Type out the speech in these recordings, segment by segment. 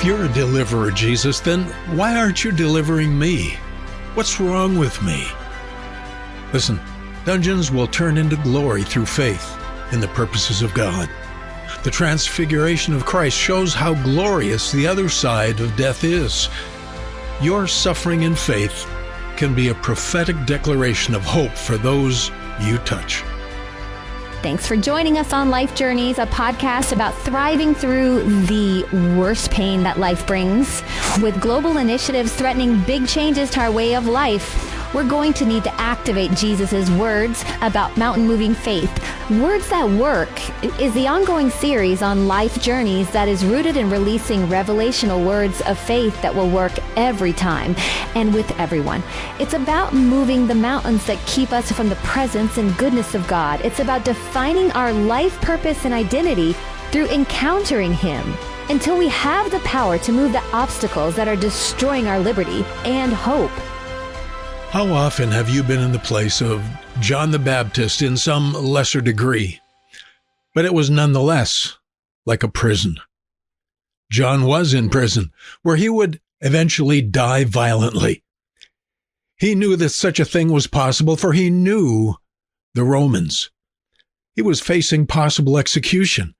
If you're a deliverer, Jesus, then why aren't you delivering me? What's wrong with me? Listen, dungeons will turn into glory through faith in the purposes of God. The transfiguration of Christ shows how glorious the other side of death is. Your suffering in faith can be a prophetic declaration of hope for those you touch. Thanks for joining us on Life Journeys, a podcast about thriving through the worst pain that life brings. With global initiatives threatening big changes to our way of life, we're going to need to activate Jesus' words about mountain-moving faith. Words That Work is the ongoing series on Life Journeys that is rooted in releasing revelational words of faith that will work every time and with everyone. It's about moving the mountains that keep us from the presence and goodness of God. It's about defining our life purpose and identity through encountering Him until we have the power to move the obstacles that are destroying our liberty and hope. How often have you been in the place of John the Baptist in some lesser degree? But it was nonetheless like a prison. John was in prison, where he would eventually die violently. He knew that such a thing was possible, for he knew the Romans. He was facing possible execution.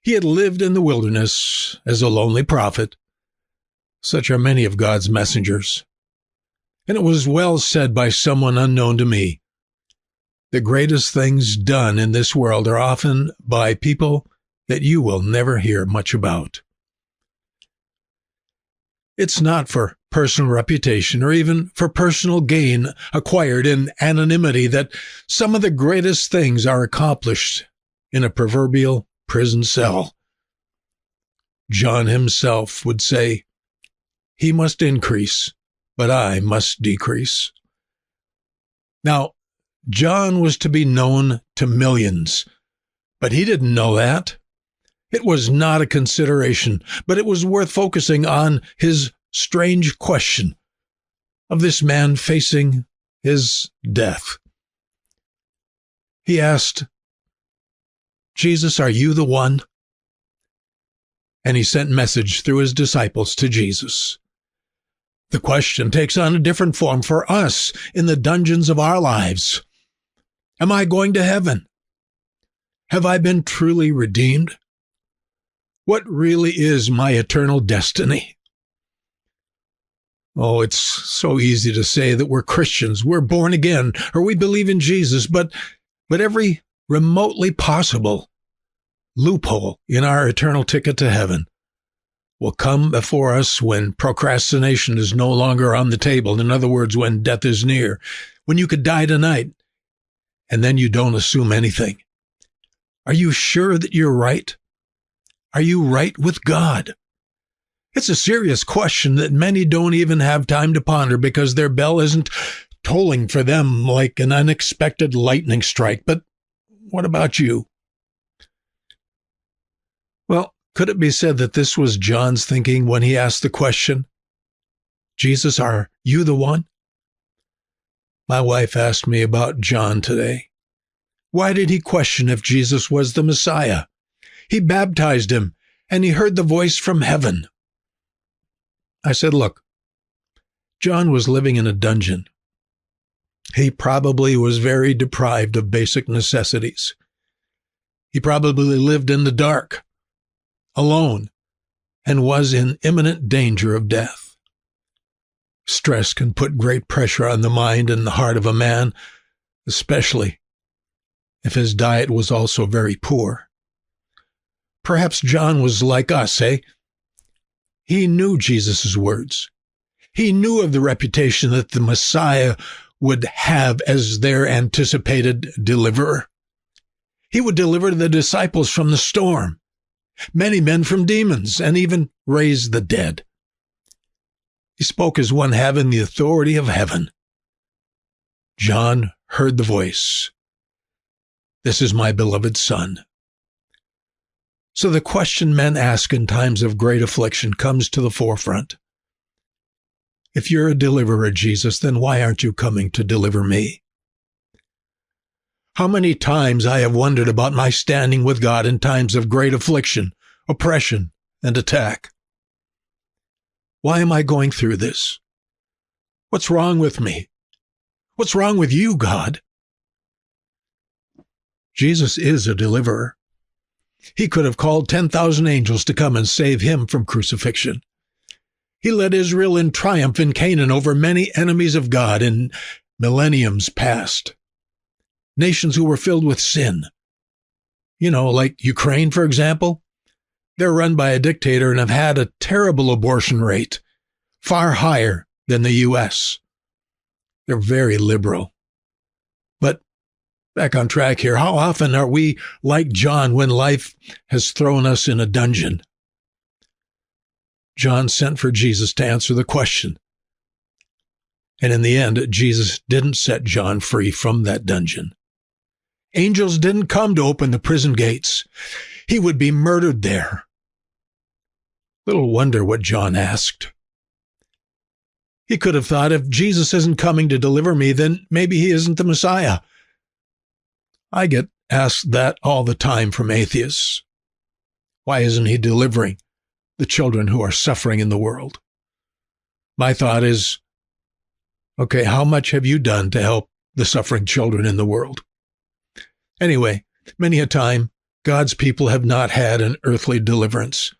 He had lived in the wilderness as a lonely prophet. Such are many of God's messengers. And it was well said by someone unknown to me, the greatest things done in this world are often by people that you will never hear much about. It's not for personal reputation or even for personal gain acquired in anonymity that some of the greatest things are accomplished in a proverbial prison cell. John himself would say, "He must increase, but I must decrease." Now, John was to be known to millions, but he didn't know that. It was not a consideration, but it was worth focusing on his strange question of this man facing his death. He asked, "Jesus, are you the one?" And he sent message through his disciples to Jesus. The question takes on a different form for us in the dungeons of our lives. Am I going to heaven? Have I been truly redeemed? What really is my eternal destiny? Oh, it's so easy to say that we're Christians, we're born again, or we believe in Jesus, but every remotely possible loophole in our eternal ticket to heaven will come before us when procrastination is no longer on the table. In other words, when death is near, when you could die tonight, and then you don't assume anything. Are you sure that you're right? Are you right with God? It's a serious question that many don't even have time to ponder because their bell isn't tolling for them like an unexpected lightning strike. But what about you? Well, could it be said that this was John's thinking when he asked the question, "Jesus, are you the one?" My wife asked me about John today. Why did he question if Jesus was the Messiah? He baptized him, and he heard the voice from heaven. I said, look, John was living in a dungeon. He probably was very deprived of basic necessities. He probably lived in the dark, alone, and was in imminent danger of death. Stress can put great pressure on the mind and the heart of a man, especially if his diet was also very poor. Perhaps John was like us, eh? He knew Jesus' words. He knew of the reputation that the Messiah would have as their anticipated deliverer. He would deliver the disciples from the storm, many men from demons, and even raise the dead. He spoke as one having the authority of heaven. John heard the voice. This is my beloved Son. So the question men ask in times of great affliction comes to the forefront. If you're a deliverer, Jesus, then why aren't you coming to deliver me? How many times I have wondered about my standing with God in times of great affliction, oppression, and attack. Why am I going through this? What's wrong with me? What's wrong with you, God? Jesus is a deliverer. He could have called 10,000 angels to come and save him from crucifixion. He led Israel in triumph in Canaan over many enemies of God in millenniums past. Nations who were filled with sin. Like Ukraine, for example. They're run by a dictator and have had a terrible abortion rate, far higher than the U.S. They're very liberal. But back on track here, how often are we like John when life has thrown us in a dungeon? John sent for Jesus to answer the question. And in the end, Jesus didn't set John free from that dungeon. Angels didn't come to open the prison gates. He would be murdered there. Little wonder what John asked. He could have thought, if Jesus isn't coming to deliver me, then maybe he isn't the Messiah. I get asked that all the time from atheists. Why isn't he delivering the children who are suffering in the world? My thought is, okay, how much have you done to help the suffering children in the world? Anyway, many a time, God's people have not had an earthly deliverance,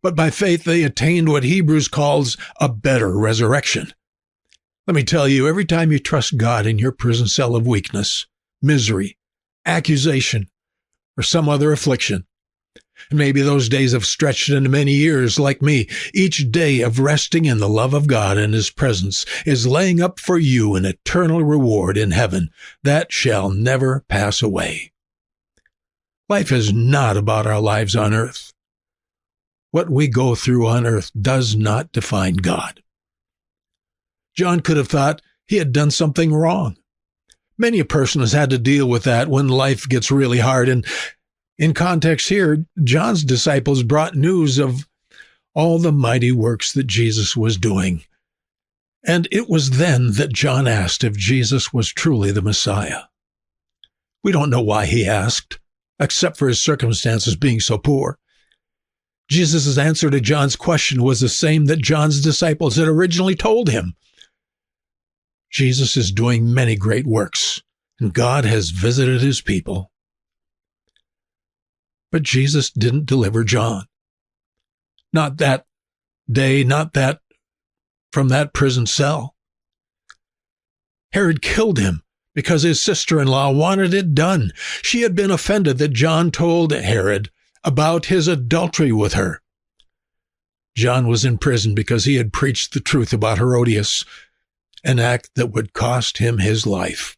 but by faith they attained what Hebrews calls a better resurrection. Let me tell you, every time you trust God in your prison cell of weakness, misery, accusation, or some other affliction, and maybe those days have stretched into many years like me, each day of resting in the love of God and His presence is laying up for you an eternal reward in heaven that shall never pass away. Life is not about our lives on earth. What we go through on earth does not define God. John could have thought he had done something wrong. Many a person has had to deal with that when life gets really hard, and in context here, John's disciples brought news of all the mighty works that Jesus was doing. And it was then that John asked if Jesus was truly the Messiah. We don't know why he asked, except for his circumstances being so poor. Jesus' answer to John's question was the same that John's disciples had originally told him. Jesus is doing many great works, and God has visited his people. But Jesus didn't deliver John. Not that day, not that from that prison cell. Herod killed him because his sister-in-law wanted it done. She had been offended that John told Herod about his adultery with her. John was in prison because he had preached the truth about Herodias, an act that would cost him his life.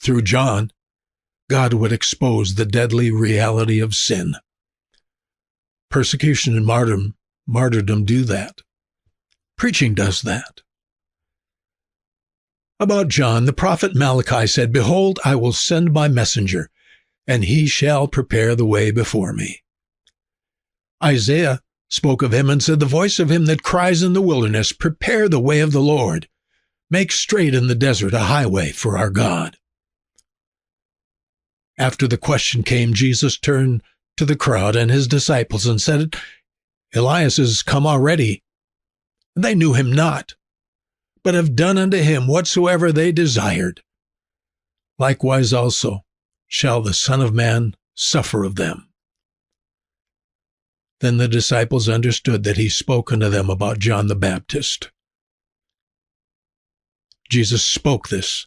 Through John, God would expose the deadly reality of sin. Persecution and martyrdom do that. Preaching does that. About John, the prophet Malachi said, "Behold, I will send my messenger, and he shall prepare the way before me." Isaiah spoke of him and said, "The voice of him that cries in the wilderness, prepare the way of the Lord. Make straight in the desert a highway for our God." After the question came, Jesus turned to the crowd and his disciples and said, "Elias is come already, and they knew him not, but have done unto him whatsoever they desired. Likewise also shall the Son of Man suffer of them." Then the disciples understood that he spoke unto them about John the Baptist. Jesus spoke this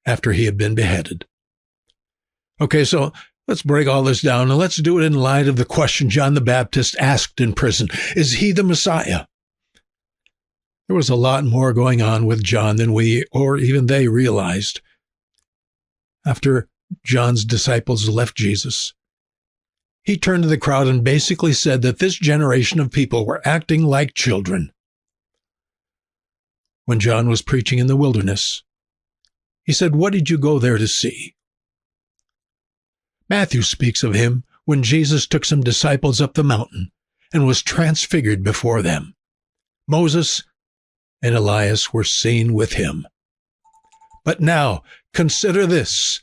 after he had been beheaded. Okay, so let's break all this down, and let's do it in light of the question John the Baptist asked in prison. Is he the Messiah? There was a lot more going on with John than we, or even they, realized. After John's disciples left Jesus, he turned to the crowd and basically said that this generation of people were acting like children. When John was preaching in the wilderness, he said, "What did you go there to see?" Matthew speaks of him when Jesus took some disciples up the mountain and was transfigured before them. Moses and Elias were seen with him. But now, consider this.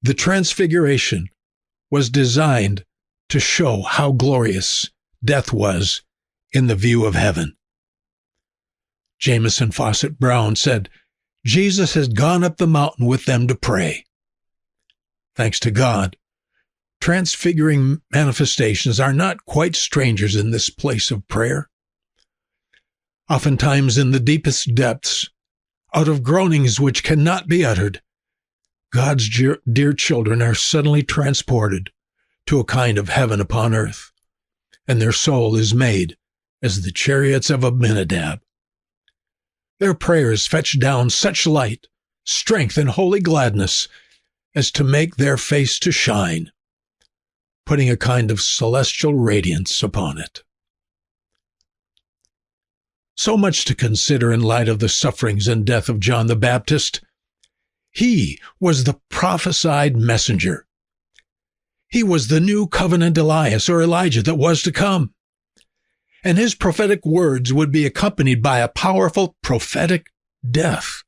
The transfiguration was designed to show how glorious death was in the view of heaven. Jameson Fawcett Brown said, Jesus had gone up the mountain with them to pray. Thanks to God, transfiguring manifestations are not quite strangers in this place of prayer. Oftentimes in the deepest depths, out of groanings which cannot be uttered, God's dear children are suddenly transported to a kind of heaven upon earth, and their soul is made as the chariots of Abinadab. Their prayers fetch down such light, strength, and holy gladness as to make their face to shine, putting a kind of celestial radiance upon it. So much to consider in light of the sufferings and death of John the Baptist. He was the prophesied messenger. He was the new covenant Elias or Elijah that was to come. And his prophetic words would be accompanied by a powerful prophetic death.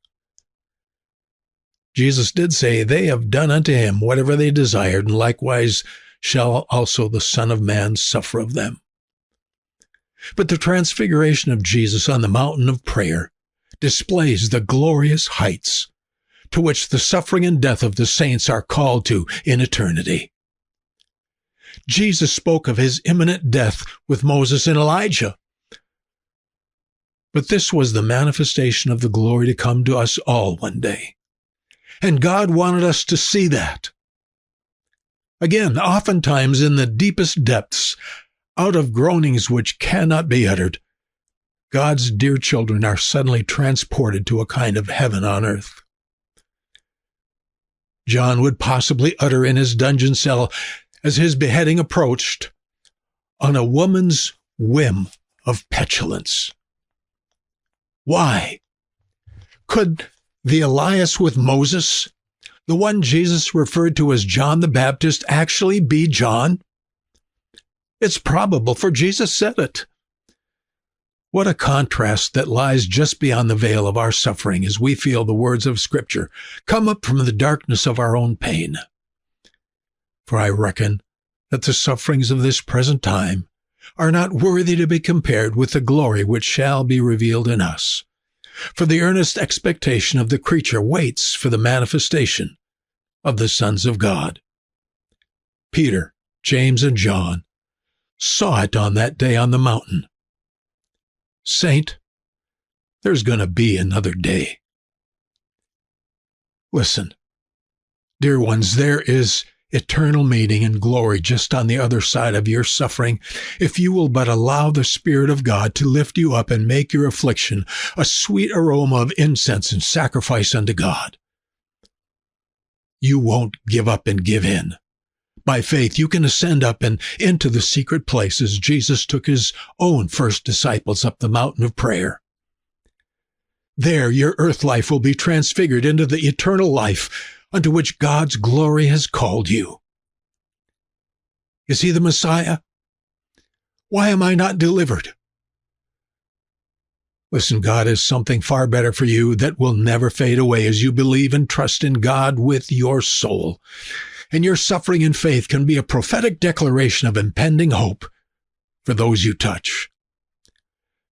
Jesus did say, they have done unto him whatever they desired, and likewise shall also the Son of Man suffer of them. But the transfiguration of Jesus on the mountain of prayer displays the glorious heights to which the suffering and death of the saints are called to in eternity. Jesus spoke of his imminent death with Moses and Elijah. But this was the manifestation of the glory to come to us all one day. And God wanted us to see that. Again, oftentimes in the deepest depths, out of groanings which cannot be uttered, God's dear children are suddenly transported to a kind of heaven on earth. John would possibly utter in his dungeon cell, as his beheading approached, on a woman's whim of petulance. Why? Could the Elias with Moses, the one Jesus referred to as John the Baptist, actually be John? It's probable, for Jesus said it. What a contrast that lies just beyond the veil of our suffering as we feel the words of Scripture come up from the darkness of our own pain. For I reckon that the sufferings of this present time are not worthy to be compared with the glory which shall be revealed in us. For the earnest expectation of the creature waits for the manifestation of the sons of God. Peter, James, and John saw it on that day on the mountain. Saint, there's going to be another day. Listen, dear ones, there is eternal meaning and glory just on the other side of your suffering, if you will but allow the Spirit of God to lift you up and make your affliction a sweet aroma of incense and sacrifice unto God. You won't give up and give in. By faith, you can ascend up and into the secret places. Jesus took his own first disciples up the mountain of prayer. There, your earth life will be transfigured into the eternal life unto which God's glory has called you. Is he the Messiah? Why am I not delivered? Listen, God has something far better for you that will never fade away as you believe and trust in God with your soul. And your suffering in faith can be a prophetic declaration of impending hope for those you touch.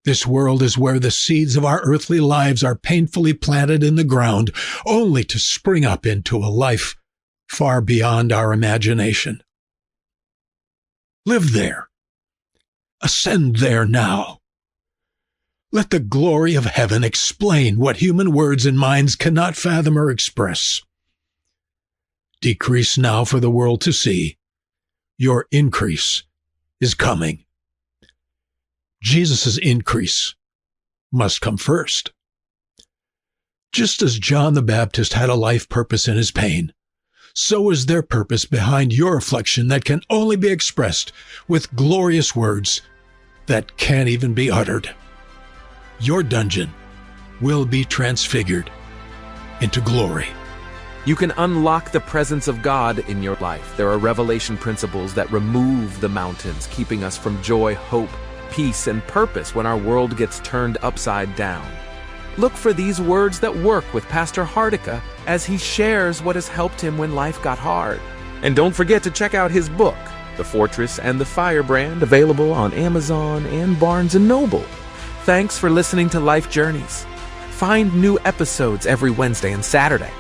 This world is where the seeds of our earthly lives are painfully planted in the ground, only to spring up into a life far beyond our imagination. Live there. Ascend there now. Let the glory of heaven explain what human words and minds cannot fathom or express. Decrease now for the world to see. Your increase is coming. Jesus' increase must come first. Just as John the Baptist had a life purpose in his pain, so is there purpose behind your affliction that can only be expressed with glorious words that can't even be uttered. Your dungeon will be transfigured into glory. You can unlock the presence of God in your life. There are revelation principles that remove the mountains, keeping us from joy, hope, peace, and purpose when our world gets turned upside down. Look for these words that work with Pastor Hardika as he shares what has helped him when life got hard. And don't forget to check out his book, The Fortress and the Firebrand, available on Amazon and Barnes & Noble. Thanks for listening to Life Journeys. Find new episodes every Wednesday and Saturday.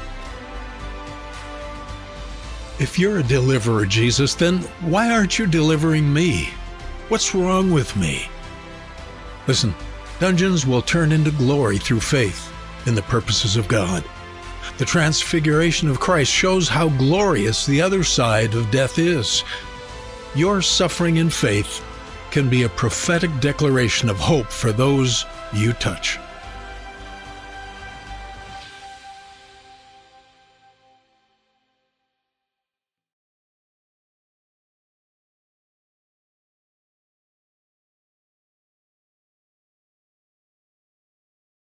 If you're a deliverer, Jesus, then why aren't you delivering me? What's wrong with me? Listen, dungeons will turn into glory through faith in the purposes of God. The transfiguration of Christ shows how glorious the other side of death is. Your suffering in faith can be a prophetic declaration of hope for those you touch.